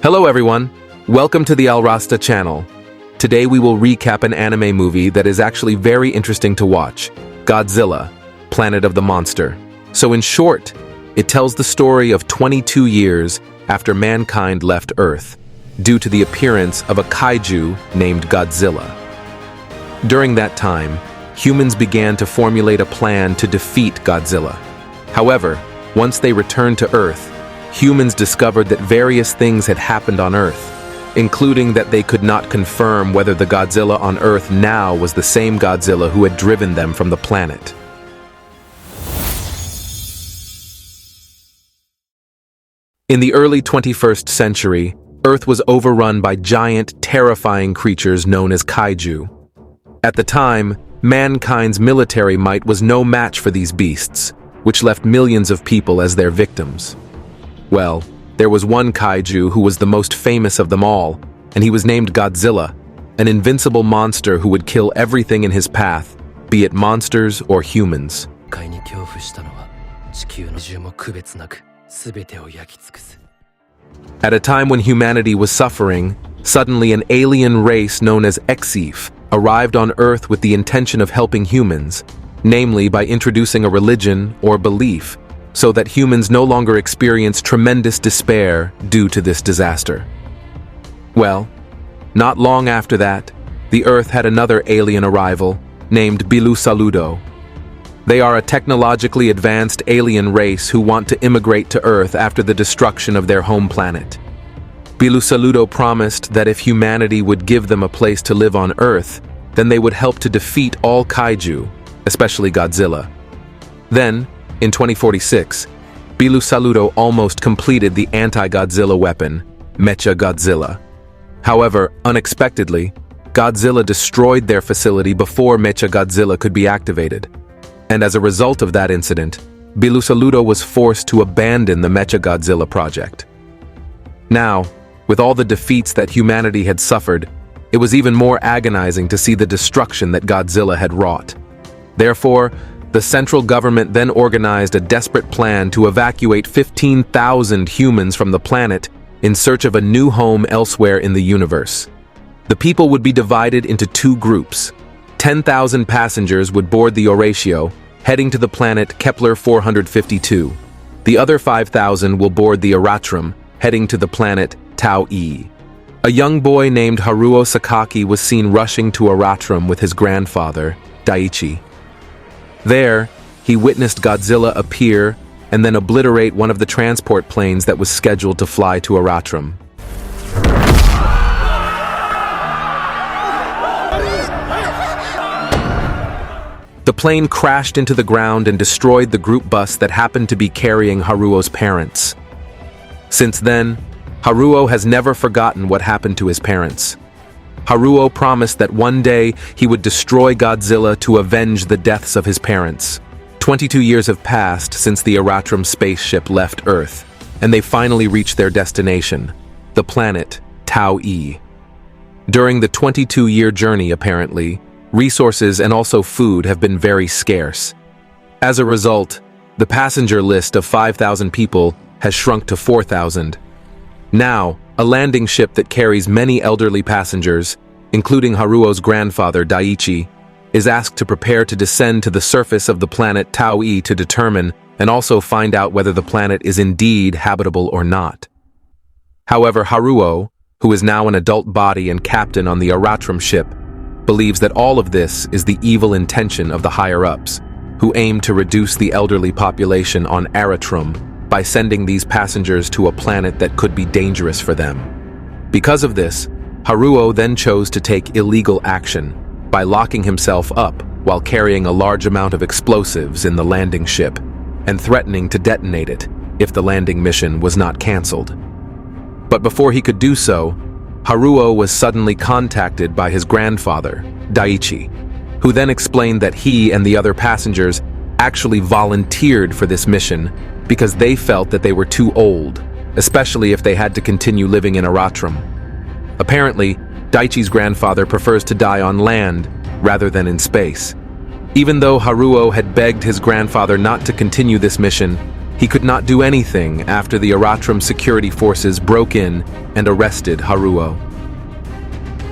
Hello everyone, welcome to the Alrasta channel. Today we will recap an anime movie that is actually very interesting to watch, Godzilla, Planet of the Monster. So in short, it tells the story of 22 years after mankind left Earth, due to the appearance of a kaiju named Godzilla. During that time, humans began to formulate a plan to defeat Godzilla. However, once they returned to Earth, humans discovered that various things had happened on Earth, including that they could not confirm whether the Godzilla on Earth now was the same Godzilla who had driven them from the planet. In the early 21st century, Earth was overrun by giant, terrifying creatures known as kaiju. At the time, mankind's military might was no match for these beasts, which left millions of people as their victims. Well, there was one kaiju who was the most famous of them all, and he was named Godzilla, an invincible monster who would kill everything in his path, be it monsters or humans. At a time when humanity was suffering, suddenly an alien race known as Exif arrived on Earth with the intention of helping humans, namely by introducing a religion or belief, so that humans no longer experience tremendous despair due to this disaster. Well, not long after that, the Earth had another alien arrival, named Bilu Saludo. They are a technologically advanced alien race who want to immigrate to Earth after the destruction of their home planet. Bilu Saludo promised that if humanity would give them a place to live on Earth, then they would help to defeat all kaiju, especially Godzilla. Then, in 2046, Bilu Saludo almost completed the anti-Godzilla weapon, Mecha Godzilla. However, unexpectedly, Godzilla destroyed their facility before Mecha Godzilla could be activated. And as a result of that incident, Bilu Saludo was forced to abandon the Mecha Godzilla project. Now, with all the defeats that humanity had suffered, it was even more agonizing to see the destruction that Godzilla had wrought. Therefore, the central government then organized a desperate plan to evacuate 15,000 humans from the planet in search of a new home elsewhere in the universe. The people would be divided into two groups. 10,000 passengers would board the Horatio, heading to the planet Kepler 452. The other 5,000 will board the Aratrum, heading to the planet Tau-E. A young boy named Haruo Sakaki was seen rushing to Aratrum with his grandfather, Daiichi. There, he witnessed Godzilla appear and then obliterate one of the transport planes that was scheduled to fly to Aratrum. The plane crashed into the ground and destroyed the group bus that happened to be carrying Haruo's parents. Since then, Haruo has never forgotten what happened to his parents. Haruo promised that one day he would destroy Godzilla to avenge the deaths of his parents. 22 years have passed since the Aratrum spaceship left Earth, and they finally reached their destination, the planet Tau-E. During the 22-year journey, apparently, resources and also food have been very scarce. As a result, the passenger list of 5,000 people has shrunk to 4,000. Now, a landing ship that carries many elderly passengers, including Haruo's grandfather Daiichi, is asked to prepare to descend to the surface of the planet Tau-E to determine and also find out whether the planet is indeed habitable or not. However, Haruo, who is now an adult body and captain on the Aratrum ship, believes that all of this is the evil intention of the higher-ups, who aim to reduce the elderly population on Aratrum by sending these passengers to a planet that could be dangerous for them. Because of this, Haruo then chose to take illegal action by locking himself up while carrying a large amount of explosives in the landing ship and threatening to detonate it if the landing mission was not cancelled. But before he could do so, Haruo was suddenly contacted by his grandfather, Daiichi, who then explained that he and the other passengers actually volunteered for this mission because they felt that they were too old, especially if they had to continue living in Aratrum. Apparently, Daiichi's grandfather prefers to die on land rather than in space. Even though Haruo had begged his grandfather not to continue this mission, He could not do anything after the Aratrum security forces broke in and arrested Haruo.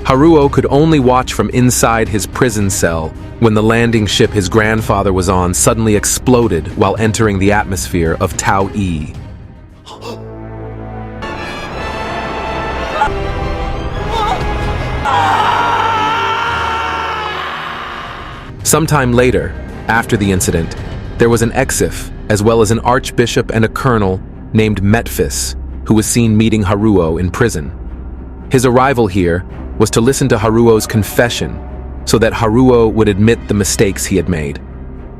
Haruo could only watch from inside his prison cell when the landing ship his grandfather was on suddenly exploded while entering the atmosphere of Tau-E. Sometime later, after the incident, there was an Exif, as well as an archbishop and a colonel named Metphis, who was seen meeting Haruo in prison. His arrival here was to listen to Haruo's confession so that Haruo would admit the mistakes he had made.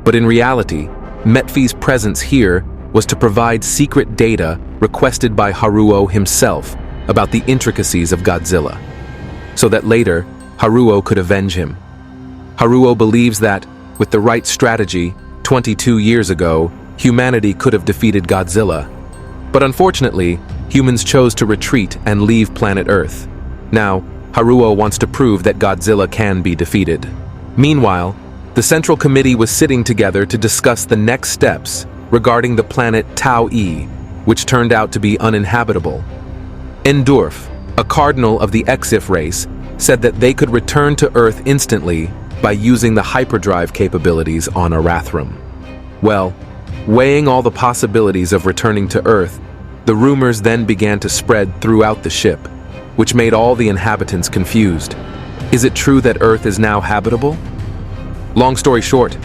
But in reality, Metphi's presence here was to provide secret data requested by Haruo himself about the intricacies of Godzilla, so that later Haruo could avenge him. Haruo believes that, with the right strategy, 22 years ago, humanity could have defeated Godzilla. But unfortunately, humans chose to retreat and leave planet Earth. Now, Haruo wants to prove that Godzilla can be defeated. Meanwhile, the Central Committee was sitting together to discuss the next steps regarding the planet Tau-E, which turned out to be uninhabitable. Endorf, a cardinal of the Exif race, said that they could return to Earth instantly by using the hyperdrive capabilities on Aratrum. Well, weighing all the possibilities of returning to Earth, the rumors then began to spread throughout the ship, which made all the inhabitants confused. Is it true that Earth is now habitable? Long story short,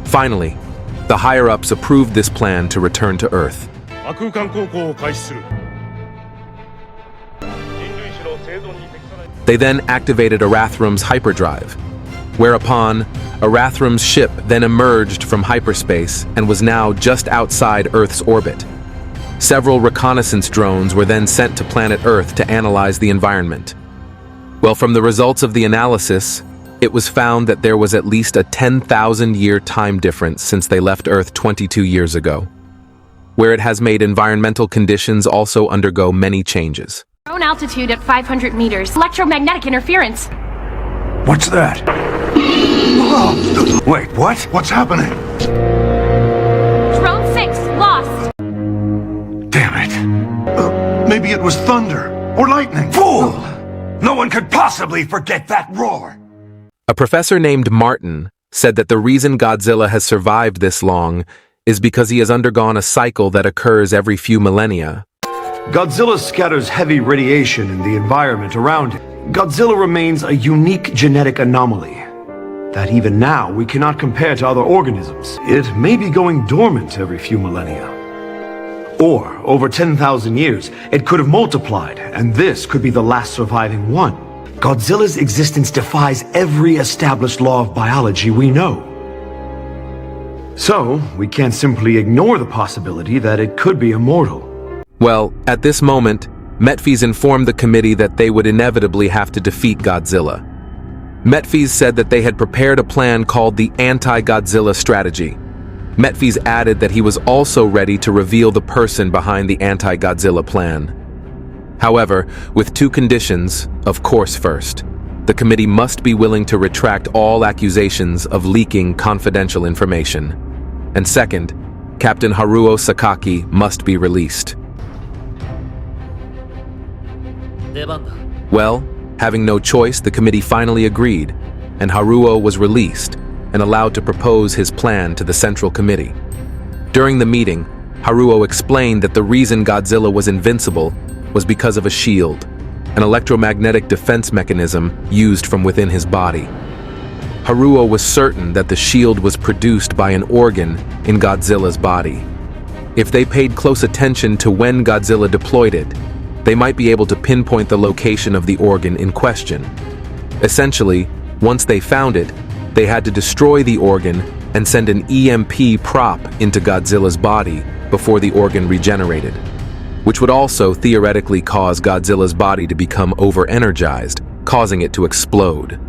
finally, the higher-ups approved this plan to return to Earth. They then activated Arathrum's hyperdrive, whereupon Arathrum's ship then emerged from hyperspace and was now just outside Earth's orbit. Several reconnaissance drones were then sent to planet Earth to analyze the environment. Well, from the results of the analysis, it was found that there was at least a 10,000-year time difference since they left Earth 22 years ago, where it has made environmental conditions also undergo many changes. Drone altitude at 500 meters. Electromagnetic interference. What's that? Wait, what? What's happening? Drone 6 lost. Damn it. Maybe it was thunder or lightning. Fool! No one could possibly forget that roar. A professor named Martin said that the reason Godzilla has survived this long is because he has undergone a cycle that occurs every few millennia. Godzilla scatters heavy radiation in the environment around him. Godzilla remains a unique genetic anomaly that even now we cannot compare to other organisms. It may be going dormant every few millennia. Or, over 10,000 years, it could have multiplied, and this could be the last surviving one. Godzilla's existence defies every established law of biology we know. So, we can't simply ignore the possibility that it could be immortal. Well, at this moment, Metphis informed the committee that they would inevitably have to defeat Godzilla. Metphis said that they had prepared a plan called the Anti-Godzilla Strategy. Metphis added that he was also ready to reveal the person behind the Anti-Godzilla plan. However, with two conditions, of course first, the committee must be willing to retract all accusations of leaking confidential information. And second, Captain Haruo Sakaki must be released. Well, having no choice, the committee finally agreed, and Haruo was released and allowed to propose his plan to the Central Committee. During the meeting, Haruo explained that the reason Godzilla was invincible was because of a shield, an electromagnetic defense mechanism used from within his body. Haruo was certain that the shield was produced by an organ in Godzilla's body. If they paid close attention to when Godzilla deployed it, they might be able to pinpoint the location of the organ in question. Essentially, once they found it, they had to destroy the organ and send an EMP prop into Godzilla's body before the organ regenerated, which would also theoretically cause Godzilla's body to become over-energized, causing it to explode.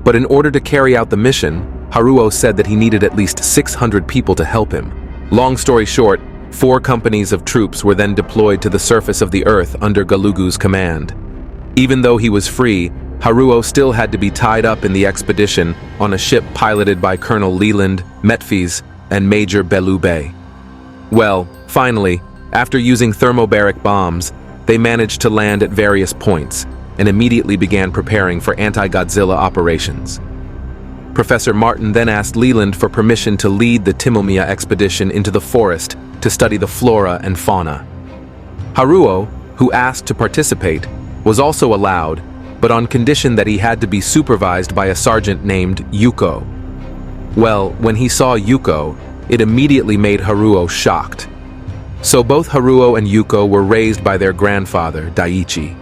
But in order to carry out the mission, Haruo said that he needed at least 600 people to help him. Long story short, 4 companies of troops were then deployed to the surface of the Earth under Galugu's command. Even though he was free, Haruo still had to be tied up in the expedition on a ship piloted by Colonel Leland, Metphis, and Major Belubey. Well, finally, after using thermobaric bombs, they managed to land at various points and immediately began preparing for anti-Godzilla operations. Professor Martin then asked Leland for permission to lead the Timomiya expedition into the forest to study the flora and fauna. Haruo, who asked to participate, was also allowed, but on condition that he had to be supervised by a sergeant named Yuko. Well, when he saw Yuko, it immediately made Haruo shocked. So both Haruo and Yuko were raised by their grandfather, Daiichi.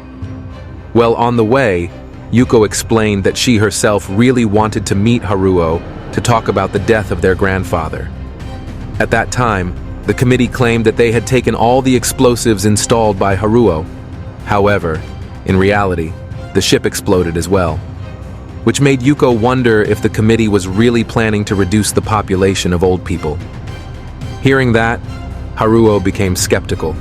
Well, on the way, Yuko explained that she herself really wanted to meet Haruo to talk about the death of their grandfather. At that time, the committee claimed that they had taken all the explosives installed by Haruo. However, in reality, the ship exploded as well, which made Yuko wonder if the committee was really planning to reduce the population of old people. Hearing that, Haruo became skeptical.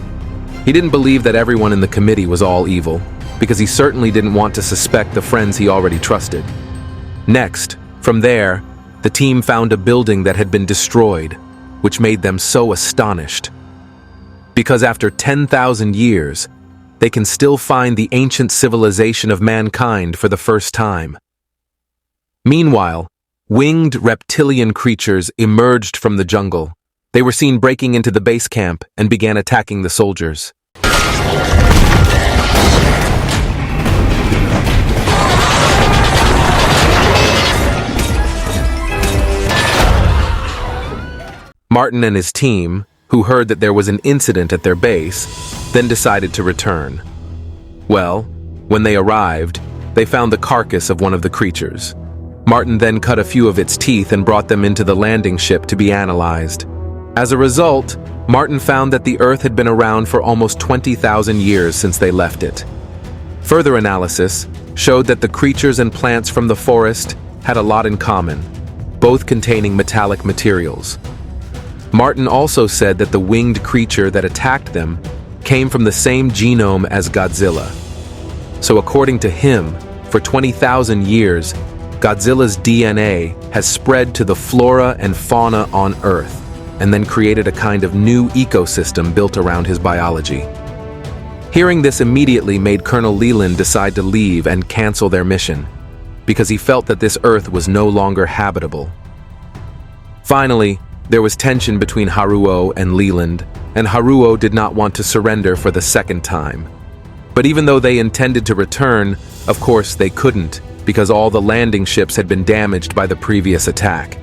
He didn't believe that everyone in the committee was all evil, because he certainly didn't want to suspect the friends he already trusted. Next, from there, the team found a building that had been destroyed, which made them so astonished. Because after 10,000 years, they can still find the ancient civilization of mankind for the first time. Meanwhile, winged reptilian creatures emerged from the jungle. They were seen breaking into the base camp and began attacking the soldiers. Martin and his team, who heard that there was an incident at their base, then decided to return. Well, when they arrived, they found the carcass of one of the creatures. Martin then cut a few of its teeth and brought them into the landing ship to be analyzed. As a result, Martin found that the Earth had been around for almost 20,000 years since they left it. Further analysis showed that the creatures and plants from the forest had a lot in common, both containing metallic materials. Martin also said that the winged creature that attacked them came from the same genome as Godzilla. So according to him, for 20,000 years, Godzilla's DNA has spread to the flora and fauna on Earth, and then created a kind of new ecosystem built around his biology. Hearing this immediately made Colonel Leland decide to leave and cancel their mission, because he felt that this Earth was no longer habitable. Finally, there was tension between Haruo and Leland, and Haruo did not want to surrender for the second time. But even though they intended to return, of course they couldn't, because all the landing ships had been damaged by the previous attack.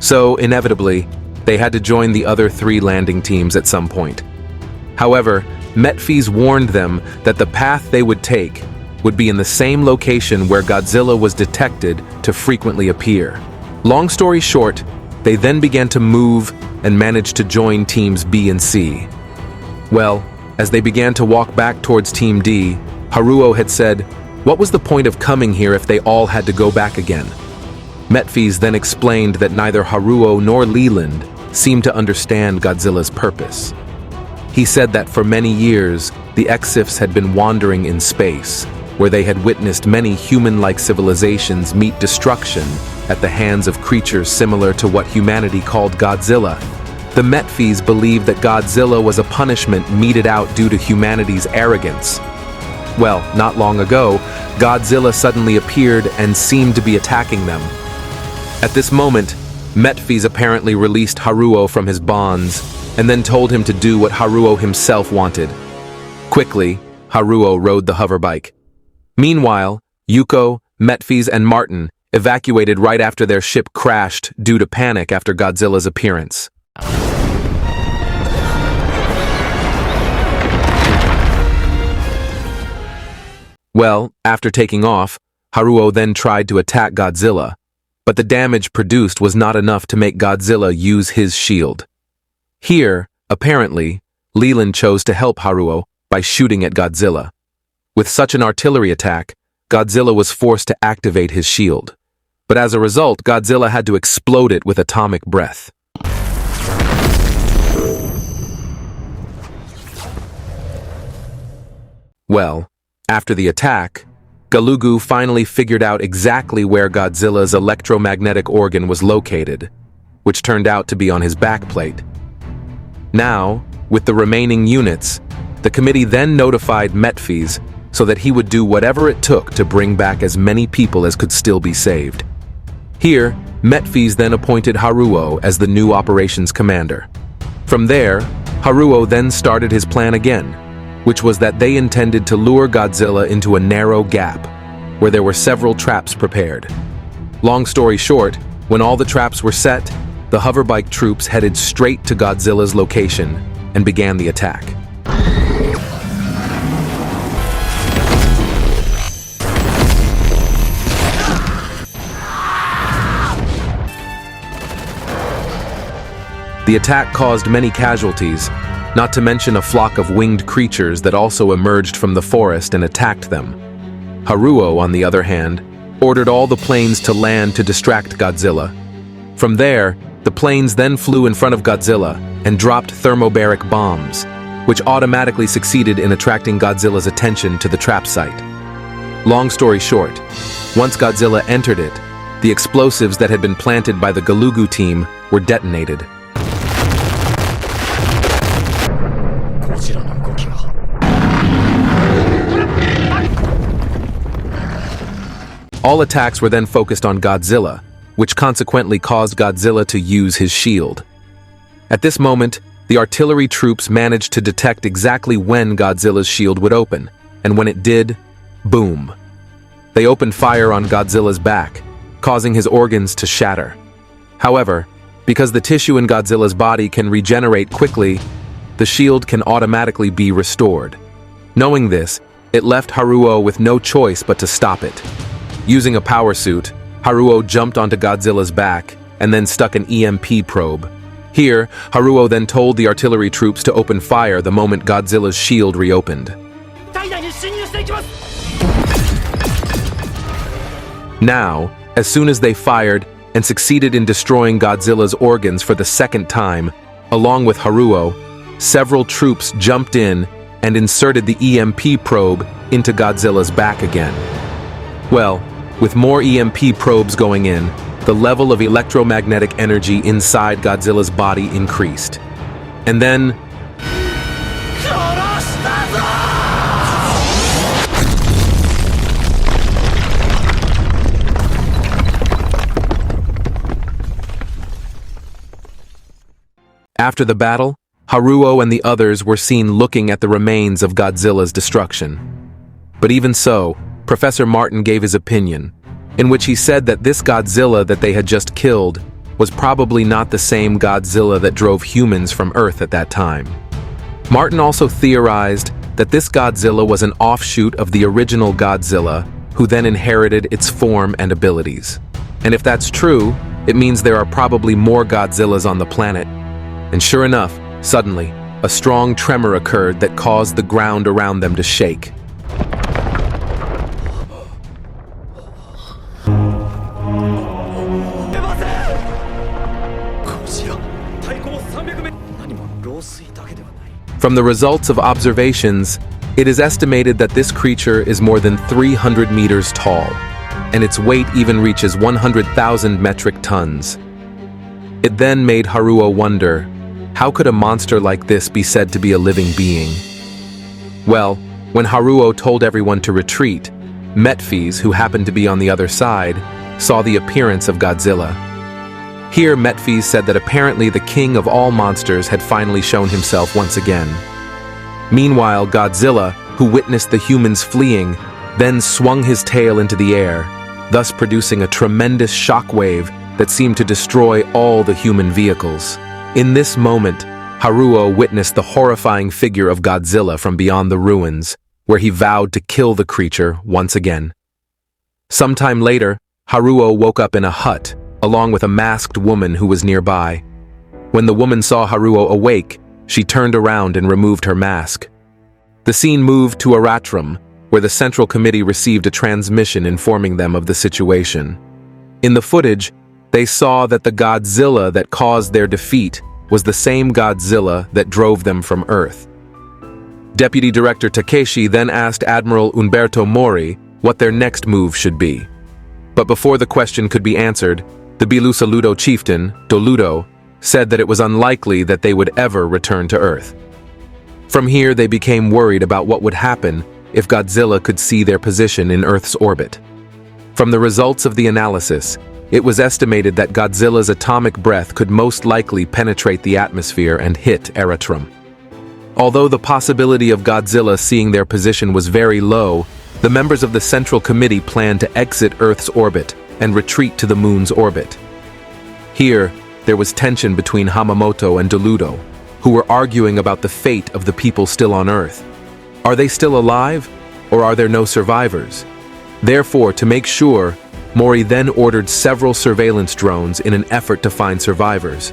So, inevitably, they had to join the other 3 landing teams at some point. However, Metphys warned them that the path they would take would be in the same location where Godzilla was detected to frequently appear. Long story short, they then began to move and managed to join teams B and C. Well, as they began to walk back towards Team D, Haruo had said, "What was the point of coming here if they all had to go back again?" Metphys then explained that neither Haruo nor Leland seemed to understand Godzilla's purpose. He said that for many years, the Exifs had been wandering in space, where they had witnessed many human-like civilizations meet destruction at the hands of creatures similar to what humanity called Godzilla. The Metphys believed that Godzilla was a punishment meted out due to humanity's arrogance. Well, not long ago, Godzilla suddenly appeared and seemed to be attacking them. At this moment, Metphys apparently released Haruo from his bonds and then told him to do what Haruo himself wanted. Quickly, Haruo rode the hoverbike. Meanwhile, Yuko, Metphys, and Martin evacuated right after their ship crashed due to panic after Godzilla's appearance. Well, after taking off, Haruo then tried to attack Godzilla, but the damage produced was not enough to make Godzilla use his shield. Here, apparently, Leland chose to help Haruo by shooting at Godzilla. With such an artillery attack, Godzilla was forced to activate his shield. But as a result, Godzilla had to explode it with atomic breath. Well, after the attack, Galugu finally figured out exactly where Godzilla's electromagnetic organ was located, which turned out to be on his backplate. Now, with the remaining units, the committee then notified Metphys so that he would do whatever it took to bring back as many people as could still be saved. Here, Metphys then appointed Haruo as the new operations commander. From there, Haruo then started his plan again, which was that they intended to lure Godzilla into a narrow gap, where there were several traps prepared. Long story short, when all the traps were set, the hoverbike troops headed straight to Godzilla's location and began the attack. The attack caused many casualties, not to mention a flock of winged creatures that also emerged from the forest and attacked them. Haruo, on the other hand, ordered all the planes to land to distract Godzilla. From there, the planes then flew in front of Godzilla and dropped thermobaric bombs, which automatically succeeded in attracting Godzilla's attention to the trap site. Long story short, once Godzilla entered it, the explosives that had been planted by the Galugu team were detonated. All attacks were then focused on Godzilla, which consequently caused Godzilla to use his shield. At this moment, the artillery troops managed to detect exactly when Godzilla's shield would open, and when it did, boom. They opened fire on Godzilla's back, causing his organs to shatter. However, because the tissue in Godzilla's body can regenerate quickly, the shield can automatically be restored. Knowing this, it left Haruo with no choice but to stop it. Using a power suit, Haruo jumped onto Godzilla's back and then stuck an EMP probe. Here, Haruo then told the artillery troops to open fire the moment Godzilla's shield reopened. Now, as soon as they fired and succeeded in destroying Godzilla's organs for the second time, along with Haruo, several troops jumped in and inserted the EMP probe into Godzilla's back again. Well, with more EMP probes going in, the level of electromagnetic energy inside Godzilla's body increased. And then... After the battle, Haruo and the others were seen looking at the remains of Godzilla's destruction. But even so, Professor Martin gave his opinion, in which he said that this Godzilla that they had just killed was probably not the same Godzilla that drove humans from Earth at that time. Martin also theorized that this Godzilla was an offshoot of the original Godzilla, who then inherited its form and abilities. And if that's true, it means there are probably more Godzillas on the planet. And sure enough, suddenly, a strong tremor occurred that caused the ground around them to shake. From the results of observations, it is estimated that this creature is more than 300 meters tall, and its weight even reaches 100,000 metric tons. It then made Haruo wonder, how could a monster like this be said to be a living being? Well, when Haruo told everyone to retreat, Metphys, who happened to be on the other side, saw the appearance of Godzilla. Here, Metphys said that apparently the king of all monsters had finally shown himself once again. Meanwhile, Godzilla, who witnessed the humans fleeing, then swung his tail into the air, thus producing a tremendous shockwave that seemed to destroy all the human vehicles. In this moment, Haruo witnessed the horrifying figure of Godzilla from beyond the ruins, where he vowed to kill the creature once again. Sometime later, Haruo woke up in a hut, along with a masked woman who was nearby. When the woman saw Haruo awake, she turned around and removed her mask. The scene moved to Aratrum, where the Central Committee received a transmission informing them of the situation. In the footage, they saw that the Godzilla that caused their defeat was the same Godzilla that drove them from Earth. Deputy Director Takeshi then asked Admiral Umberto Mori what their next move should be. But before the question could be answered, the Bilusaludo chieftain, Doludo, said that it was unlikely that they would ever return to Earth. From here, they became worried about what would happen if Godzilla could see their position in Earth's orbit. From the results of the analysis, it was estimated that Godzilla's atomic breath could most likely penetrate the atmosphere and hit Eritrum. Although the possibility of Godzilla seeing their position was very low, the members of the Central Committee planned to exit Earth's orbit and retreat to the Moon's orbit. Here, there was tension between Hamamoto and DeLudo, who were arguing about the fate of the people still on Earth. Are they still alive, or are there no survivors? Therefore, to make sure, Mori then ordered several surveillance drones in an effort to find survivors.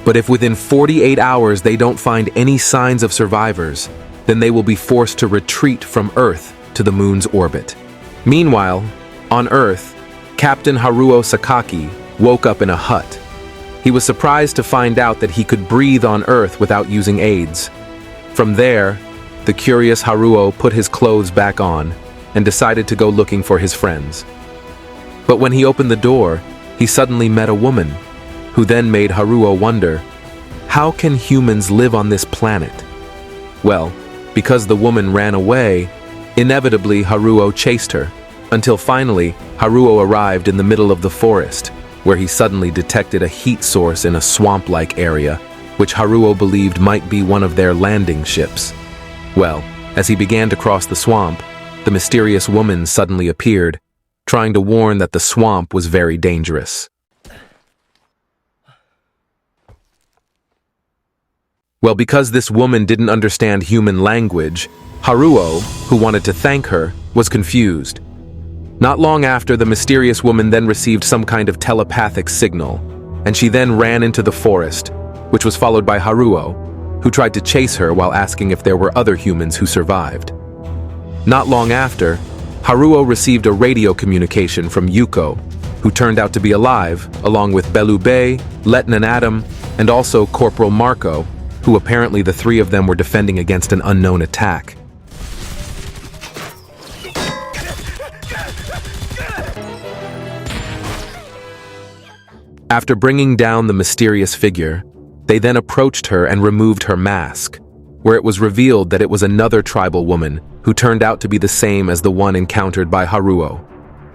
But if within 48 hours they don't find any signs of survivors, then they will be forced to retreat from Earth to the Moon's orbit. Meanwhile, on Earth, Captain Haruo Sakaki woke up in a hut. He was surprised to find out that he could breathe on Earth without using aids. From there, the curious Haruo put his clothes back on and decided to go looking for his friends. But when he opened the door, he suddenly met a woman, who then made Haruo wonder, how can humans live on this planet? Well, because the woman ran away, inevitably Haruo chased her, until finally Haruo arrived in the middle of the forest, where he suddenly detected a heat source in a swamp-like area, which Haruo believed might be one of their landing ships. Well, as he began to cross the swamp, the mysterious woman suddenly appeared, trying to warn that the swamp was very dangerous. Well, because this woman didn't understand human language, Haruo, who wanted to thank her, was confused. Not long after, the mysterious woman then received some kind of telepathic signal, and she then ran into the forest, which was followed by Haruo, who tried to chase her while asking if there were other humans who survived. Not long after, Haruo received a radio communication from Yuko, who turned out to be alive, along with Belube, Lieutenant Adam, and also Corporal Marco, who apparently the three of them were defending against an unknown attack. After bringing down the mysterious figure, they then approached her and removed her mask, where it was revealed that it was another tribal woman who turned out to be the same as the one encountered by Haruo.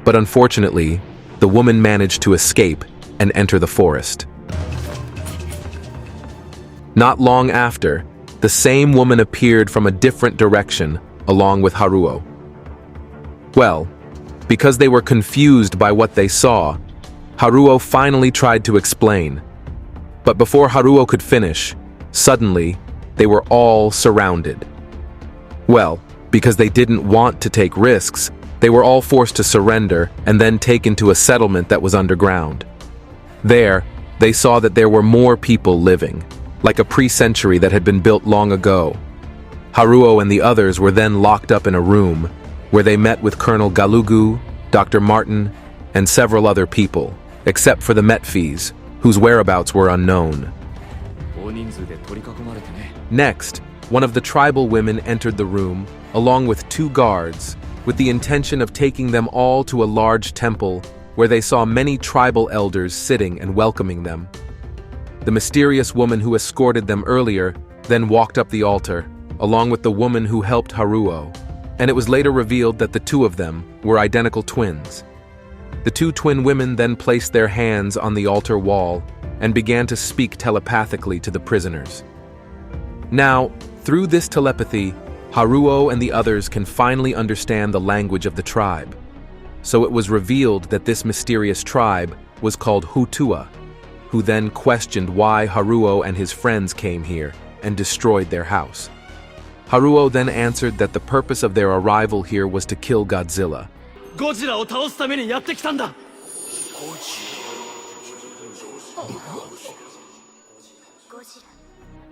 But unfortunately, the woman managed to escape and enter the forest. Not long after, the same woman appeared from a different direction along with Haruo. Well, because they were confused by what they saw, Haruo finally tried to explain. But before Haruo could finish, suddenly, they were all surrounded. Well, because they didn't want to take risks, they were all forced to surrender and then taken to a settlement that was underground. There, they saw that there were more people living, like a pre-century that had been built long ago. Haruo and the others were then locked up in a room, where they met with Colonel Galugu, Dr. Martin, and several other people, except for the Metfees, whose whereabouts were unknown. Next, one of the tribal women entered the room, along with 2 guards, with the intention of taking them all to a large temple, where they saw many tribal elders sitting and welcoming them. The mysterious woman who escorted them earlier then walked up the altar, along with the woman who helped Haruo, and it was later revealed that the 2 of them were identical twins. The 2 twin women then placed their hands on the altar wall and began to speak telepathically to the prisoners. Now, through this telepathy, Haruo and the others can finally understand the language of the tribe. So it was revealed that this mysterious tribe was called Hutua, who then questioned why Haruo and his friends came here and destroyed their house. Haruo then answered that the purpose of their arrival here was to kill Godzilla.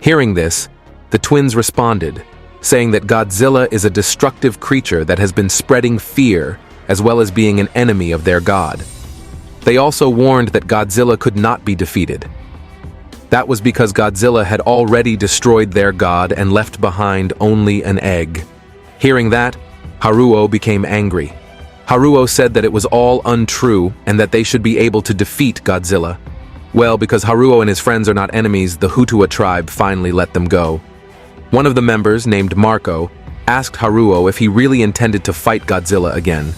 Hearing this, the twins responded, saying that Godzilla is a destructive creature that has been spreading fear as well as being an enemy of their god. They also warned that Godzilla could not be defeated. That was because Godzilla had already destroyed their god and left behind only an egg. Hearing that, Haruo became angry. Haruo said that it was all untrue and that they should be able to defeat Godzilla. Well, because Haruo and his friends are not enemies, the Hutua tribe finally let them go. One of the members, named Marco, asked Haruo if he really intended to fight Godzilla again.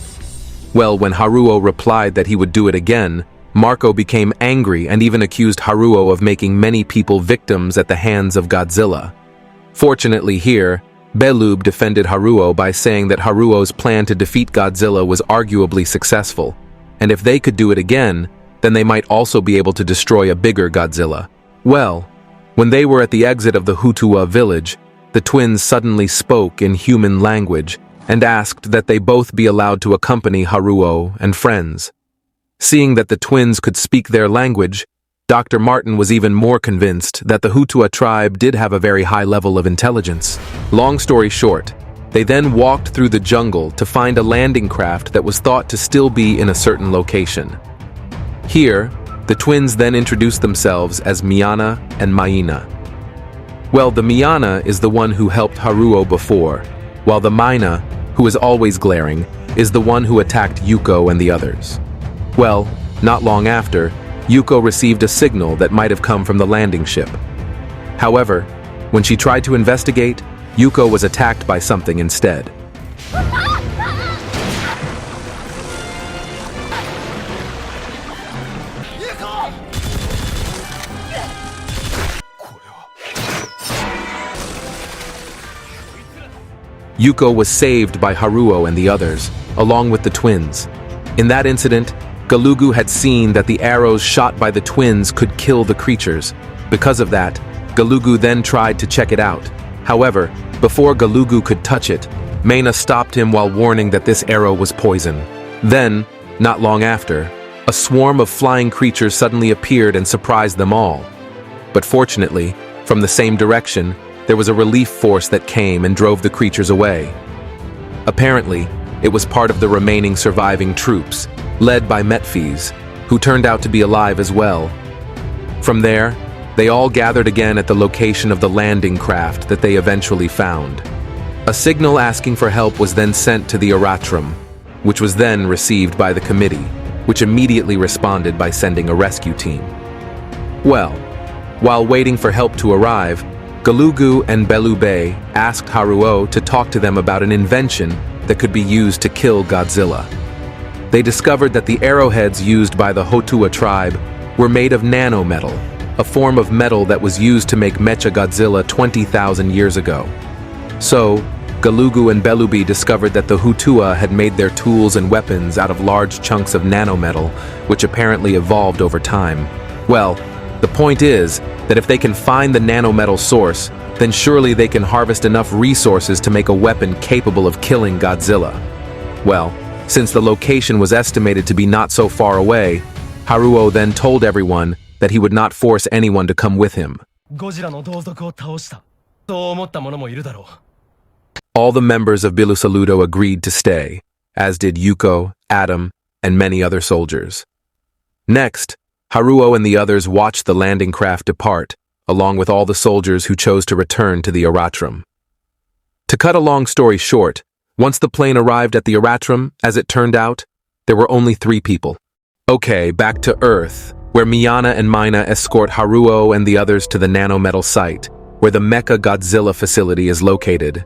Well, when Haruo replied that he would do it again, Marco became angry and even accused Haruo of making many people victims at the hands of Godzilla. Fortunately here, Belube defended Haruo by saying that Haruo's plan to defeat Godzilla was arguably successful, and if they could do it again, then they might also be able to destroy a bigger Godzilla. Well, when they were at the exit of the Hutua village, the twins suddenly spoke in human language and asked that they both be allowed to accompany Haruo and friends. Seeing that the twins could speak their language, Dr. Martin was even more convinced that the Hutua tribe did have a very high level of intelligence. Long story short, they then walked through the jungle to find a landing craft that was thought to still be in a certain location. Here, the twins then introduced themselves as Miana and Maina. Well, the Miana is the one who helped Haruo before, while the Maina, who is always glaring, is the one who attacked Yuko and the others. Well, not long after, Yuko received a signal that might have come from the landing ship. However, when she tried to investigate, Yuko was attacked by something instead. Yuko was saved by Haruo and the others, along with the twins. In that incident, Galugu had seen that the arrows shot by the twins could kill the creatures. Because of that, Galugu then tried to check it out. However, before Galugu could touch it, Maina stopped him while warning that this arrow was poison. Then, not long after, a swarm of flying creatures suddenly appeared and surprised them all. But fortunately, from the same direction, there was a relief force that came and drove the creatures away. Apparently, it was part of the remaining surviving troops, led by Metphys, who turned out to be alive as well. From there, they all gathered again at the location of the landing craft that they eventually found. A signal asking for help was then sent to the Aratrum, which was then received by the committee, which immediately responded by sending a rescue team. Well, while waiting for help to arrive, Galugu and Belube asked Haruo to talk to them about an invention that could be used to kill Godzilla. They discovered that the arrowheads used by the Hutua tribe were made of nanometal, a form of metal that was used to make Mechagodzilla 20,000 years ago. So, Galugu and Belube discovered that the Hutua had made their tools and weapons out of large chunks of nanometal, which apparently evolved over time. Well, the point is that if they can find the nanometal source, then surely they can harvest enough resources to make a weapon capable of killing Godzilla. Well, since the location was estimated to be not so far away, Haruo then told everyone that he would not force anyone to come with him. ゴジラの同族を倒した。そう思った者もいるだろう。 All the members of Bilusaludo agreed to stay, as did Yuko, Adam, and many other soldiers. Next, Haruo and the others watched the landing craft depart, along with all the soldiers who chose to return to the Aratrum. To cut a long story short, once the plane arrived at the Aratrum, as it turned out, there were only 3 people. Okay, back to Earth, where Miana and Maina escort Haruo and the others to the nanometal site, where the Mecha Godzilla facility is located.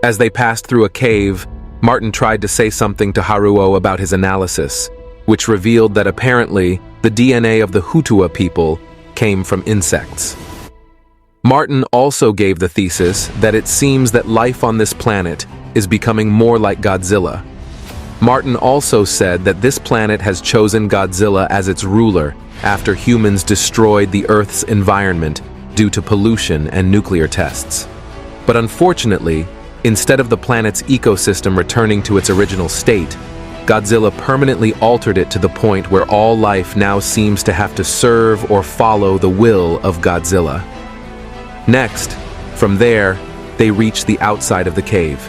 As they passed through a cave, Martin tried to say something to Haruo about his analysis, which revealed that apparently the DNA of the Hutua people came from insects. Martin also gave the thesis that it seems that life on this planet is becoming more like Godzilla. Martin also said that this planet has chosen Godzilla as its ruler after humans destroyed the Earth's environment due to pollution and nuclear tests. But unfortunately, instead of the planet's ecosystem returning to its original state, Godzilla permanently altered it to the point where all life now seems to have to serve or follow the will of Godzilla. Next, from there, they reached the outside of the cave.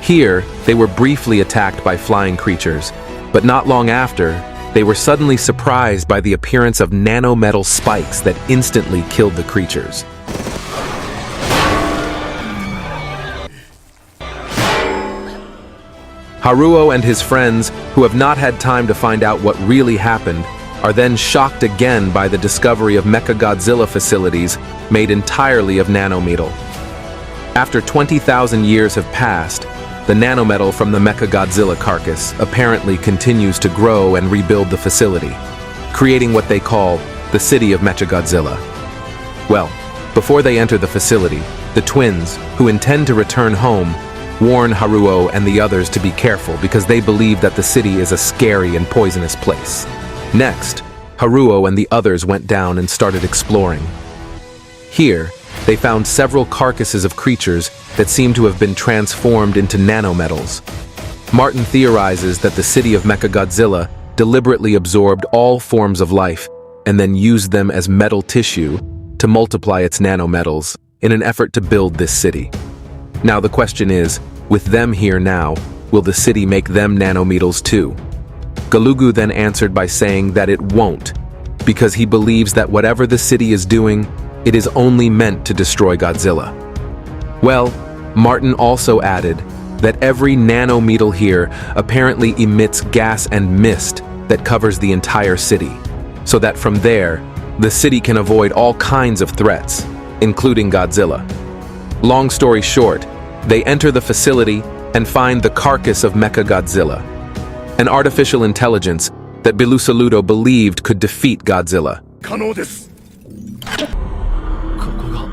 Here, they were briefly attacked by flying creatures, but not long after, they were suddenly surprised by the appearance of nanometal spikes that instantly killed the creatures. Haruo and his friends, who have not had time to find out what really happened, are then shocked again by the discovery of Mechagodzilla facilities made entirely of nanometal. After 20,000 years have passed, the nanometal from the Mechagodzilla carcass apparently continues to grow and rebuild the facility, creating what they call the City of Mechagodzilla. Well, before they enter the facility, the twins, who intend to return home, warn Haruo and the others to be careful because they believe that the city is a scary and poisonous place. Next, Haruo and the others went down and started exploring. Here, they found several carcasses of creatures that seem to have been transformed into nanometals. Martin theorizes that the city of Mechagodzilla deliberately absorbed all forms of life and then used them as metal tissue to multiply its nanometals in an effort to build this city. Now the question is, with them here now, will the city make them nanometals too? Galugu then answered by saying that it won't, because he believes that whatever the city is doing, it is only meant to destroy Godzilla. Well, Martin also added that every nanometal here apparently emits gas and mist that covers the entire city, so that from there, the city can avoid all kinds of threats, including Godzilla. Long story short, they enter the facility and find the carcass of Mechagodzilla, an artificial intelligence that Bilusaludo believed could defeat Godzilla. 可能です。ここが。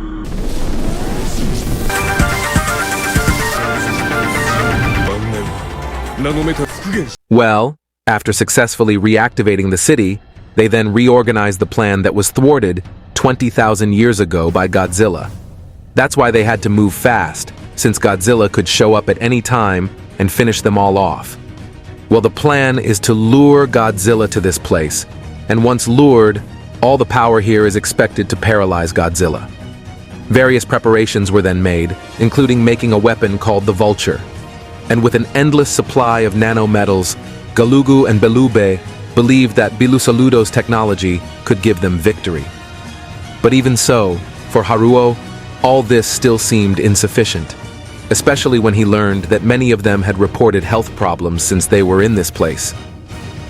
ナノメタ復元。 Well, after successfully reactivating the city, they then reorganized the plan that was thwarted 20,000 years ago by Godzilla. That's why they had to move fast, since Godzilla could show up at any time and finish them all off. Well, the plan is to lure Godzilla to this place, and once lured, all the power here is expected to paralyze Godzilla. Various preparations were then made, including making a weapon called the Vulture. And with an endless supply of nanometals, Galugu and Belube believed that Bilusaludo's technology could give them victory. But even so, for Haruo, all this still seemed insufficient, especially when he learned that many of them had reported health problems since they were in this place.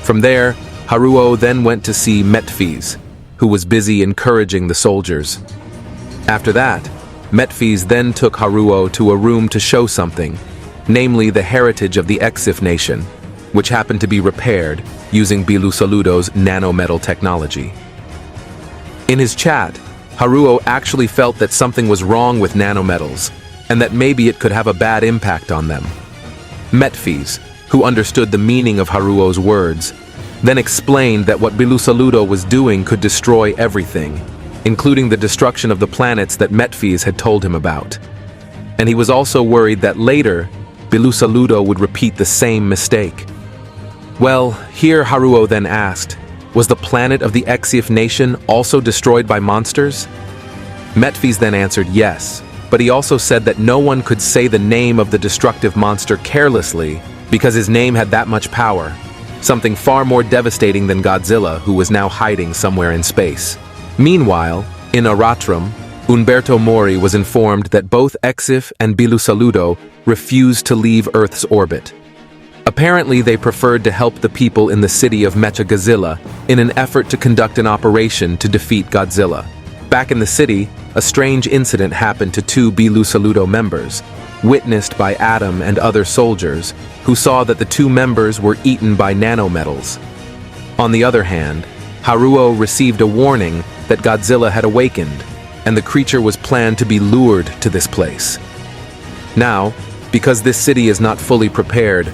From there, Haruo then went to see Metphis, who was busy encouraging the soldiers. After that, Metphis then took Haruo to a room to show something, namely the heritage of the Exif nation, which happened to be repaired using Bilusaludo's nanometal technology. In his chat, Haruo actually felt that something was wrong with nanometals, and that maybe it could have a bad impact on them. Metphis, who understood the meaning of Haruo's words, then explained that what Bilusaludo was doing could destroy everything, including the destruction of the planets that Metphis had told him about. And he was also worried that later, Bilusaludo would repeat the same mistake. Well, here Haruo then asked, was the planet of the Exif nation also destroyed by monsters? Metphis then answered yes, but he also said that no one could say the name of the destructive monster carelessly because his name had that much power, something far more devastating than Godzilla, who was now hiding somewhere in space. Meanwhile, in Aratrum, Umberto Mori was informed that both Exif and Bilusaludo refused to leave Earth's orbit. Apparently, they preferred to help the people in the city of Mechagodzilla in an effort to conduct an operation to defeat Godzilla. Back in the city, a strange incident happened to two Bilusaludo members, witnessed by Adam and other soldiers, who saw that the two members were eaten by nanometals. On the other hand, Haruo received a warning that Godzilla had awakened, and the creature was planned to be lured to this place. Now, because this city is not fully prepared,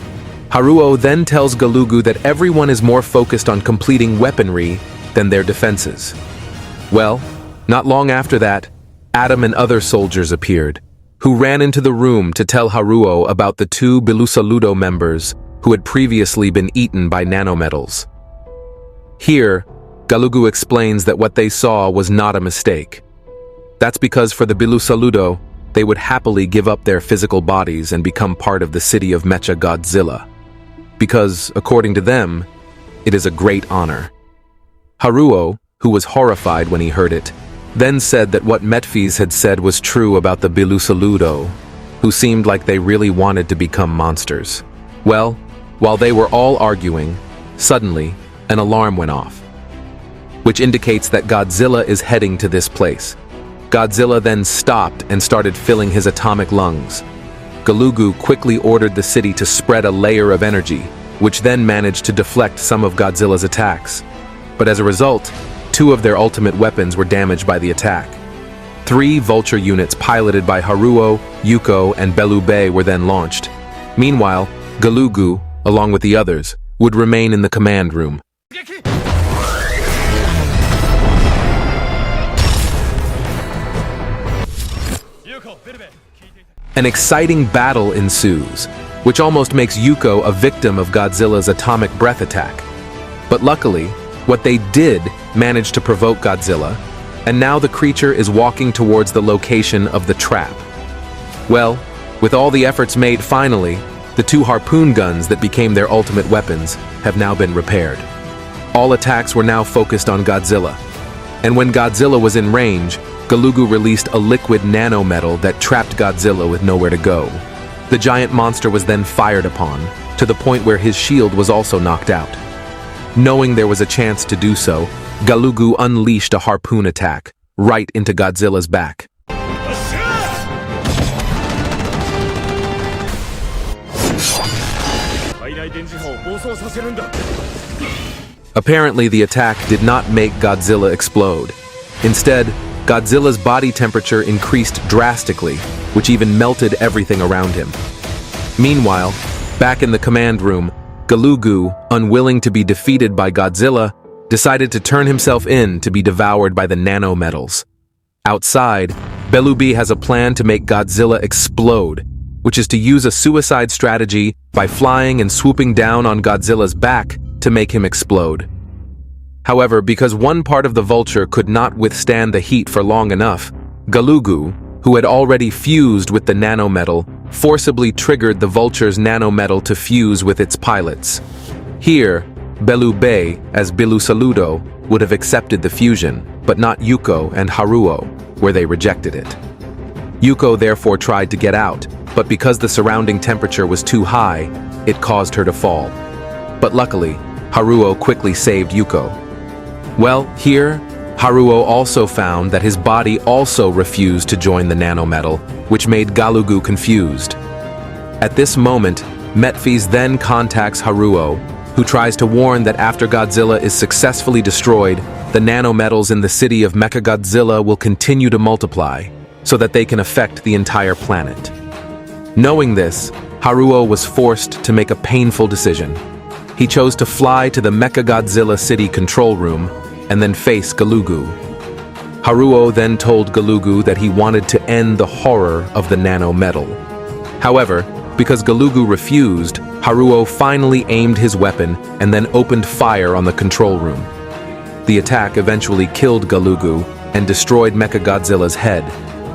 Haruo then tells Galugu that everyone is more focused on completing weaponry than their defenses. Well, not long after that, Adam and other soldiers appeared, who ran into the room to tell Haruo about the two Bilusaludo members who had previously been eaten by nanometals. Here, Galugu explains that what they saw was not a mistake. That's because for the Bilusaludo, they would happily give up their physical bodies and become part of the city of Mechagodzilla. Because, according to them, it is a great honor. Haruo, who was horrified when he heard it, then said that what Metphis had said was true about the Bilusaludo, who seemed like they really wanted to become monsters. Well, while they were all arguing, suddenly, an alarm went off. which indicates that Godzilla is heading to this place. Godzilla then stopped and started filling his atomic lungs. Galugu quickly ordered the city to spread a layer of energy, which then managed to deflect some of Godzilla's attacks. But as a result, 2 of their ultimate weapons were damaged by the attack. 3 Vulture units piloted by Haruo, Yuko, and Belube were then launched. Meanwhile, Galugu, along with the others, would remain in the command room. An exciting battle ensues, which almost makes Yuko a victim of Godzilla's atomic breath attack. But luckily, what they did managed to provoke Godzilla, and now the creature is walking towards the location of the trap. Well, with all the efforts made finally, the 2 harpoon guns that became their ultimate weapons have now been repaired. All attacks were now focused on Godzilla, and when Godzilla was in range, Galugu released a liquid nanometal that trapped Godzilla with nowhere to go. The giant monster was then fired upon, to the point where his shield was also knocked out. Knowing there was a chance to do so, Galugu unleashed a harpoon attack, right into Godzilla's back. Apparently, the attack did not make Godzilla explode. Instead, Godzilla's body temperature increased drastically, which even melted everything around him. Meanwhile, back in the command room, Galugu, unwilling to be defeated by Godzilla, decided to turn himself in to be devoured by the nanometals. Outside, Belube has a plan to make Godzilla explode, which is to use a suicide strategy by flying and swooping down on Godzilla's back to make him explode. However, because one part of the Vulture could not withstand the heat for long enough, Galugu, who had already fused with the nanometal, forcibly triggered the Vulture's nanometal to fuse with its pilots. Here, Belube, as Bilusaludo, would have accepted the fusion, but not Yuko and Haruo, where they rejected it. Yuko therefore tried to get out, but because the surrounding temperature was too high, it caused her to fall. But luckily, Haruo quickly saved Yuko. Well, here, Haruo also found that his body also refused to join the nanometal, which made Galugu confused. At this moment, Metphis then contacts Haruo, who tries to warn that after Godzilla is successfully destroyed, the nanometals in the city of Mechagodzilla will continue to multiply, so that they can affect the entire planet. Knowing this, Haruo was forced to make a painful decision. He chose to fly to the Mechagodzilla city control room and then face Galugu. Haruo then told Galugu that he wanted to end the horror of the nanometal. However, because Galugu refused, Haruo finally aimed his weapon and then opened fire on the control room. The attack eventually killed Galugu and destroyed Mechagodzilla's head,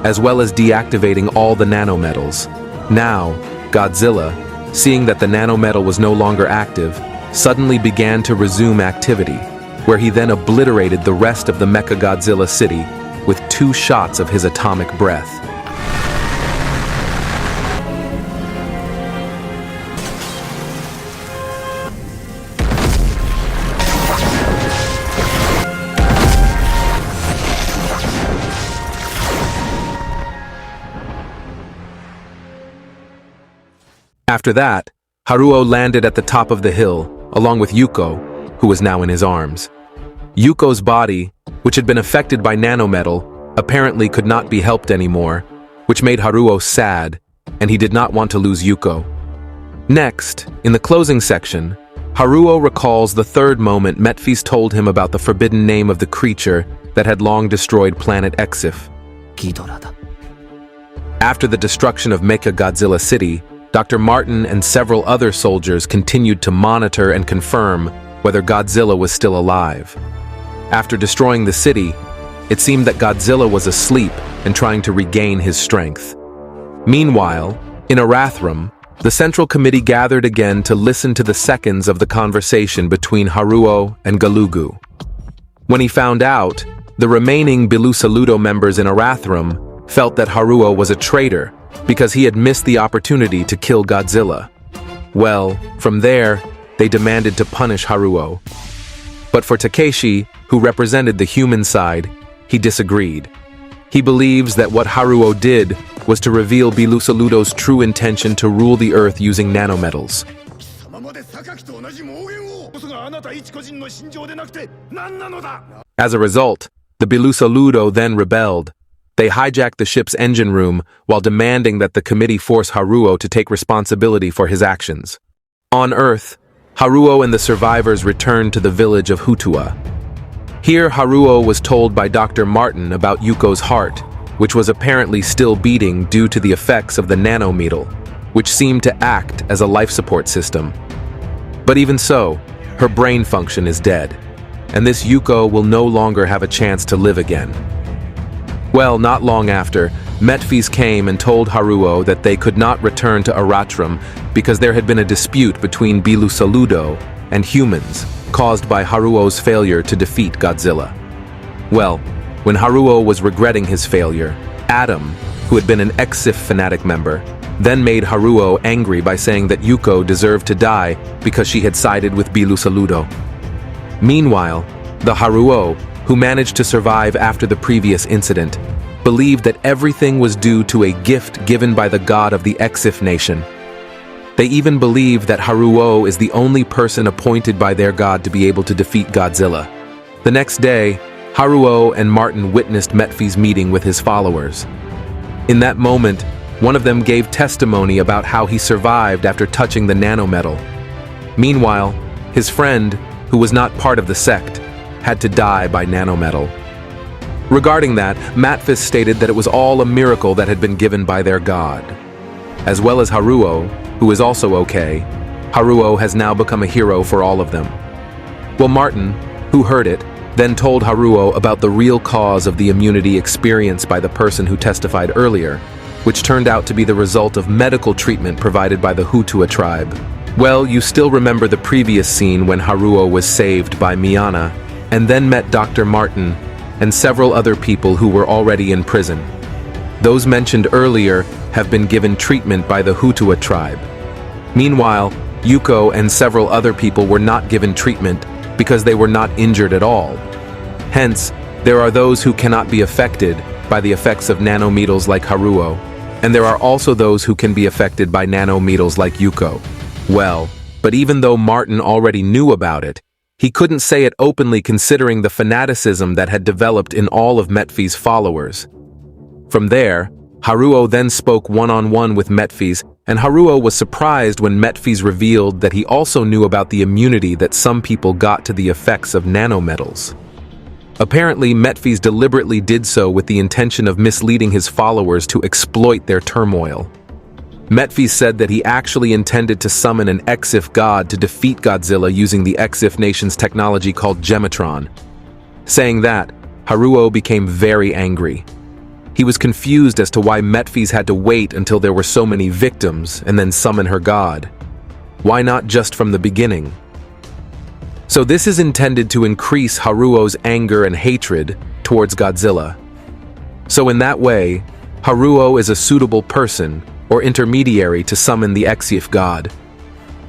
as well as deactivating all the nanometals. Now, Godzilla, seeing that the nanometal was no longer active, suddenly began to resume activity, where he then obliterated the rest of the Mechagodzilla city with 2 shots of his atomic breath. After that, Haruo landed at the top of the hill, along with Yuko, who was now in his arms. Yuko's body, which had been affected by nanometal, apparently could not be helped anymore, which made Haruo sad, and he did not want to lose Yuko. Next, in the closing section, Haruo recalls the 3rd moment Metphis told him about the forbidden name of the creature that had long destroyed planet Exif. Ghidorah. After the destruction of Mechagodzilla City, Dr. Martin and several other soldiers continued to monitor and confirm whether Godzilla was still alive. After destroying the city, it seemed that Godzilla was asleep and trying to regain his strength. Meanwhile, in Arathrum, the Central Committee gathered again to listen to the seconds of the conversation between Haruo and Galugu. When he found out, the remaining Bilusaludo members in Arathrum felt that Haruo was a traitor because he had missed the opportunity to kill Godzilla. Well, from there, they demanded to punish Haruo. But for Takeshi, who represented the human side, he disagreed. He believes that what Haruo did was to reveal Bilusaludo's true intention to rule the earth using nanometals. 貴様で榊と同じ妄言をこそがあなた一個人の心情でなくて何なのだ As a result, the Bilusaludo then rebelled. They hijacked the ship's engine room while demanding that the committee force Haruo to take responsibility for his actions. On Earth, Haruo and the survivors returned to the village of Hutua. Here, Haruo was told by Dr. Martin about Yuko's heart, which was apparently still beating due to the effects of the nanometal, which seemed to act as a life support system. But even so, her brain function is dead, and this Yuko will no longer have a chance to live again. Well, not long after, Metphis came and told Haruo that they could not return to Aratrum because there had been a dispute between Bilusaludo and humans caused by Haruo's failure to defeat Godzilla. Well, when Haruo was regretting his failure, Adam, who had been an Exif fanatic member, then made Haruo angry by saying that Yuko deserved to die because she had sided with Bilusaludo. Meanwhile, the Haruo, who managed to survive after the previous incident, believed that everything was due to a gift given by the god of the Exif nation. They even believe that Haruo is the only person appointed by their god to be able to defeat Godzilla. The next day, Haruo and Martin witnessed Metphis meeting with his followers. In that moment, one of them gave testimony about how he survived after touching the nanometal. Meanwhile, his friend, who was not part of the sect, had to die by nanometal. Regarding that, Metphis stated that it was all a miracle that had been given by their god. As well as Haruo, who is also okay, Haruo has now become a hero for all of them. Well, Martin, who heard it, then told Haruo about the real cause of the immunity experienced by the person who testified earlier, which turned out to be the result of medical treatment provided by the Hutua tribe. Well, you still remember the previous scene when Haruo was saved by Miana, and then met Dr. Martin and several other people who were already in prison. Those mentioned earlier have been given treatment by the Hutua tribe. Meanwhile, Yuko and several other people were not given treatment because they were not injured at all. Hence, there are those who cannot be affected by the effects of nanometals like Haruo, and there are also those who can be affected by nanometals like Yuko. Well, but even though Martin already knew about it, he couldn't say it openly considering the fanaticism that had developed in all of Metphis' followers. From there, Haruo then spoke one-on-one with Metphis, and Haruo was surprised when Metphis revealed that he also knew about the immunity that some people got to the effects of nanometals. Apparently, Metphis deliberately did so with the intention of misleading his followers to exploit their turmoil. Metphis said that he actually intended to summon an Exif god to defeat Godzilla using the Exif nation's technology called Gematron. Saying that, Haruo became very angry. He was confused as to why Metphis had to wait until there were so many victims and then summon her god. Why not just from the beginning? So this is intended to increase Haruo's anger and hatred towards Godzilla. So in that way, Haruo is a suitable person or intermediary to summon the Exif god.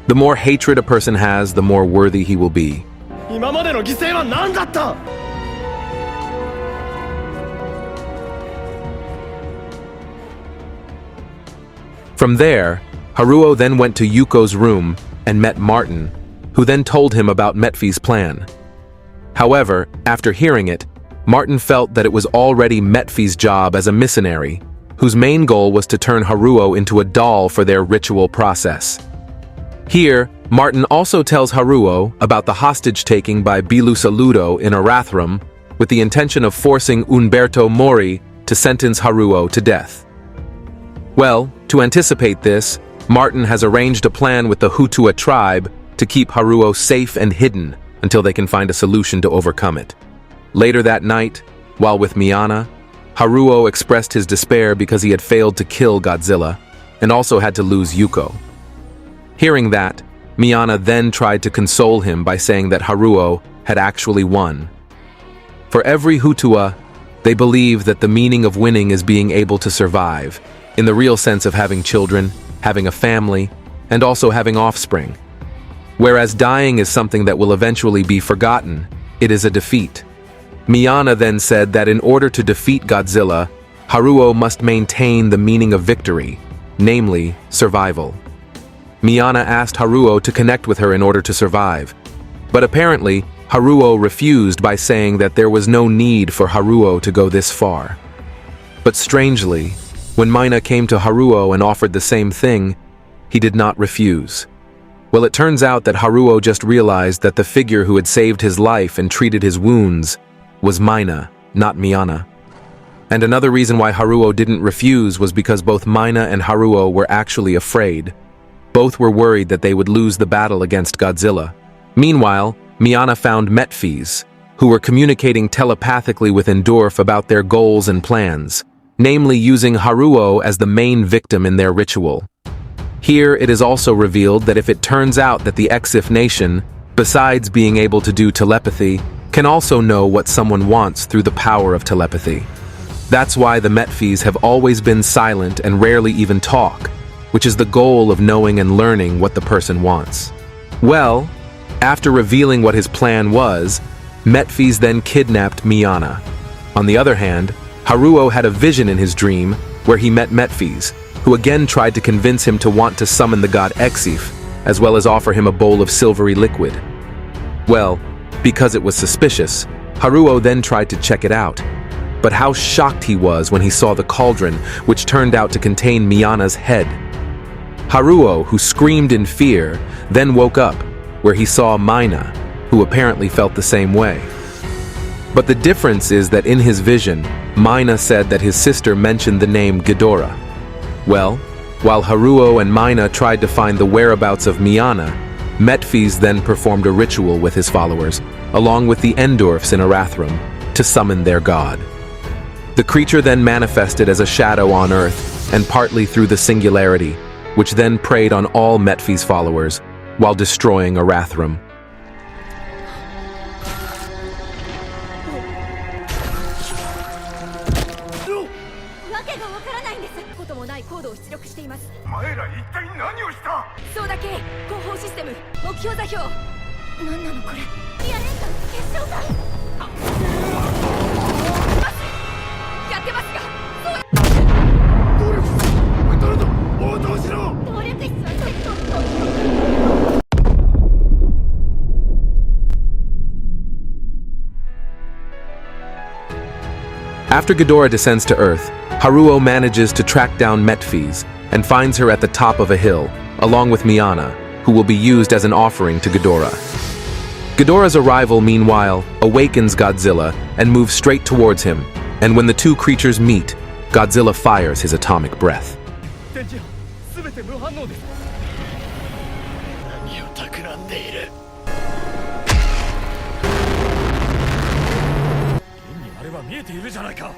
The more hatred a person has, the more worthy he will be. 今までの犠牲は何だった From there, Haruo then went to Yuko's room and met Martin, who then told him about Metphis' plan. However, after hearing it, Martin felt that it was already Metphis' job as a missionary, whose main goal was to turn Haruo into a doll for their ritual process. Here, Martin also tells Haruo about the hostage-taking by Bilusaludo in Arathrum with the intention of forcing Umberto Mori to sentence Haruo to death. Well, to anticipate this, Martin has arranged a plan with the Hutua tribe to keep Haruo safe and hidden until they can find a solution to overcome it. Later that night, while with Miana, Haruo expressed his despair because he had failed to kill Godzilla and also had to lose Yuko. Hearing that, Miana then tried to console him by saying that Haruo had actually won. For every Hutua, they believe that the meaning of winning is being able to survive, in the real sense of having children, having a family, and also having offspring. Whereas dying is something that will eventually be forgotten, it is a defeat. Miyana then said that in order to defeat Godzilla, Haruo must maintain the meaning of victory, namely, survival. Miyana asked Haruo to connect with her in order to survive, but apparently, Haruo refused by saying that there was no need for Haruo to go this far. But strangely, when Mina came to Haruo and offered the same thing, he did not refuse. Well, it turns out that Haruo just realized that the figure who had saved his life and treated his wounds was Mina, not Miyana. And another reason why Haruo didn't refuse was because both Mina and Haruo were actually afraid. Both were worried that they would lose the battle against Godzilla. Meanwhile, Miyana found Metphys, who were communicating telepathically with Endorf about their goals and plans, namely using Haruo as the main victim in their ritual. Here, it is also revealed that if it turns out that the Exif Nation, besides being able to do telepathy, can also know what someone wants through the power of telepathy. That's why the Metphys have always been silent and rarely even talk, which is the goal of knowing and learning what the person wants. Well, after revealing what his plan was, Metphys then kidnapped Miyana. On the other hand, Haruo had a vision in his dream where he met Metphys, who again tried to convince him to want to summon the god Exif, as well as offer him a bowl of silvery liquid. Well, because it was suspicious, Haruo then tried to check it out. But how shocked he was when he saw the cauldron, which turned out to contain Miyana's head. Haruo, who screamed in fear, then woke up, where he saw Mina, who apparently felt the same way. But the difference is that in his vision, Mina said that his sister mentioned the name Ghidorah. Well, while Haruo and Mina tried to find the whereabouts of Miyana, Metphys then performed a ritual with his followers, along with the Endorfs in Arathrum, to summon their god. The creature then manifested as a shadow on Earth, and partly through the Singularity, which then preyed on all Metphys followers, while destroying Arathrum. After Ghidorah descends to Earth, Haruo manages to track down Metphys and finds her at the top of a hill, along with Miyana, who will be used as an offering to Ghidorah. Ghidorah's arrival, meanwhile, awakens Godzilla and moves straight towards him, and when the two creatures meet, Godzilla fires his atomic breath. 全て無反応です。何を企んでいる。現にあれは見えているじゃないか。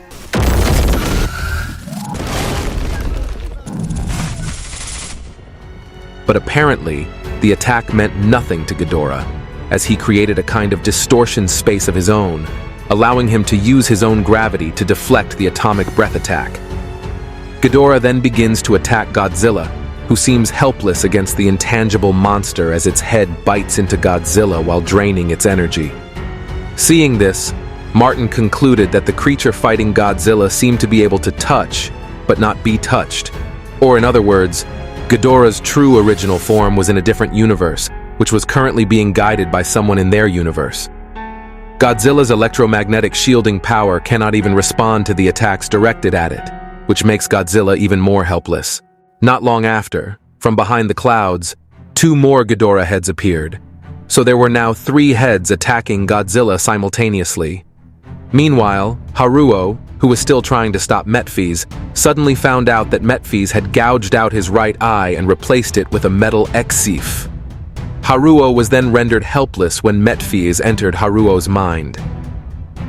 But apparently, the attack meant nothing to Ghidorah, as he created a kind of distortion space of his own, allowing him to use his own gravity to deflect the atomic breath attack. Ghidorah then begins to attack Godzilla, who seems helpless against the intangible monster as its head bites into Godzilla while draining its energy. Seeing this, Martin concluded that the creature fighting Godzilla seemed to be able to touch, but not be touched. Or in other words, Ghidorah's true original form was in a different universe, which was currently being guided by someone in their universe. Godzilla's electromagnetic shielding power cannot even respond to the attacks directed at it, which makes Godzilla even more helpless. Not long after, from behind the clouds, 2 more Ghidorah heads appeared. So there were now 3 heads attacking Godzilla simultaneously. Meanwhile, Haruo, who was still trying to stop Metphys, suddenly found out that Metphys had gouged out his right eye and replaced it with a metal Exif. Haruo was then rendered helpless when Metphys entered Haruo's mind.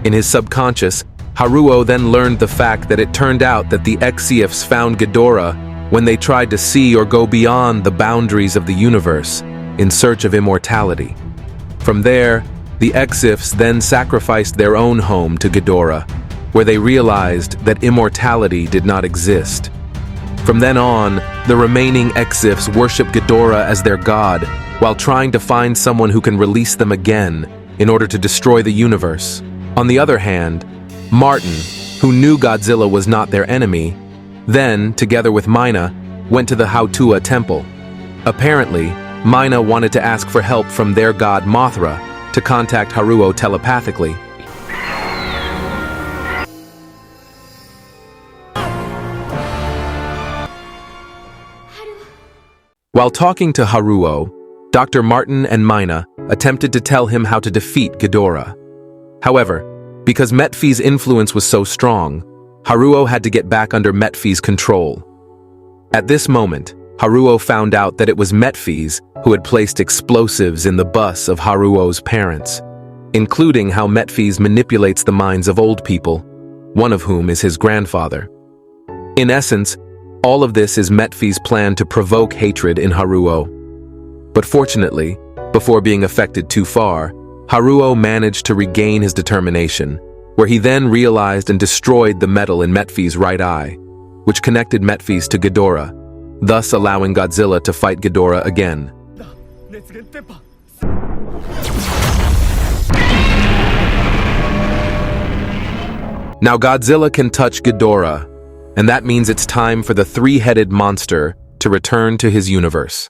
In his subconscious, Haruo then learned the fact that it turned out that the Exifs found Ghidorah when they tried to see or go beyond the boundaries of the universe in search of immortality. From there, the Exifs then sacrificed their own home to Ghidorah, where they realized that immortality did not exist. From then on, the remaining Exifs worship Ghidorah as their god, while trying to find someone who can release them again, in order to destroy the universe. On the other hand, Martin, who knew Godzilla was not their enemy, then, together with Mina, went to the Hautua temple. Apparently, Mina wanted to ask for help from their god Mothra to contact Haruo telepathically. While talking to Haruo, Dr. Martin and Mina attempted to tell him how to defeat Ghidorah. However, because Metfi's influence was so strong, Haruo had to get back under Metfi's control. At this moment, Haruo found out that it was Metfi's who had placed explosives in the bus of Haruo's parents, including how Metfi's manipulates the minds of old people, one of whom is his grandfather. In essence, all of this is Metfi's plan to provoke hatred in Haruo. But fortunately, before being affected too far, Haruo managed to regain his determination, where he then realized and destroyed the metal in Metfi's right eye, which connected Metfi's to Ghidorah, thus allowing Godzilla to fight Ghidorah again. Now Godzilla can touch Ghidorah, and that means it's time for the three-headed monster to return to his universe.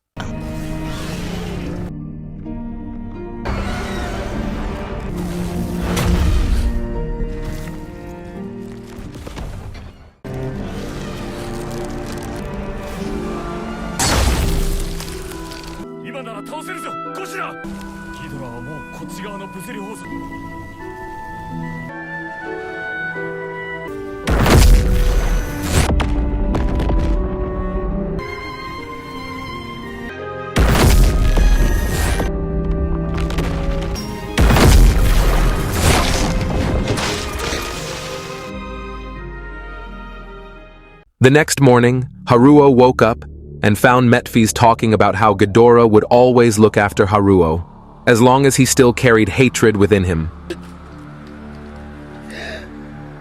The next morning, Haruo woke up and found Metfi's talking about how Ghidorah would always look after Haruo, as long as he still carried hatred within him.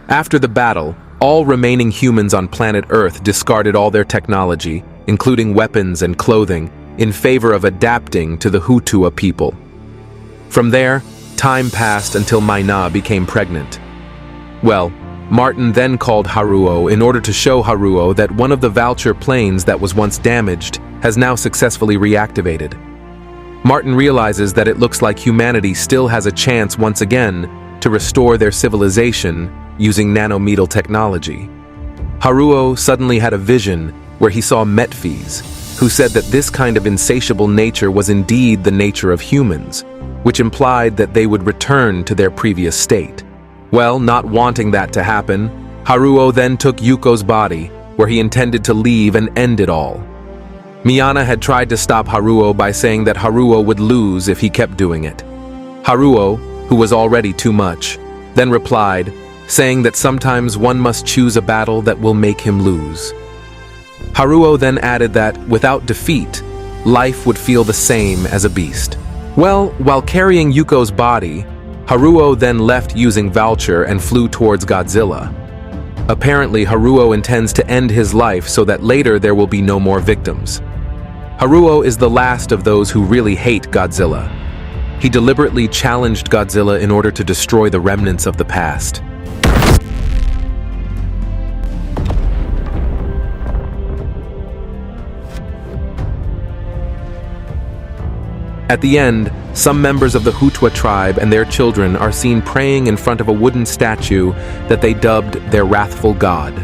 After the battle, all remaining humans on planet Earth discarded all their technology, including weapons and clothing, in favor of adapting to the Hautua people. From there, time passed until Mina became pregnant. Well, Martin then called Haruo in order to show Haruo that one of the Vulture planes that was once damaged has now successfully reactivated. Martin realizes that it looks like humanity still has a chance once again to restore their civilization using nanometal technology. Haruo suddenly had a vision where he saw Metfi's, who said that this kind of insatiable nature was indeed the nature of humans, which implied that they would return to their previous state. Well, not wanting that to happen, Haruo then took Yuko's body, where he intended to leave and end it all. Miyana had tried to stop Haruo by saying that Haruo would lose if he kept doing it. Haruo, who was already too much, then replied, saying that sometimes one must choose a battle that will make him lose. Haruo then added that, without defeat, life would feel the same as a beast. Well, while carrying Yuko's body, Haruo then left using Vulture and flew towards Godzilla. Apparently, Haruo intends to end his life so that later there will be no more victims. Haruo is the last of those who really hate Godzilla. He deliberately challenged Godzilla in order to destroy the remnants of the past. At the end, some members of the Hautua tribe and their children are seen praying in front of a wooden statue that they dubbed their wrathful god.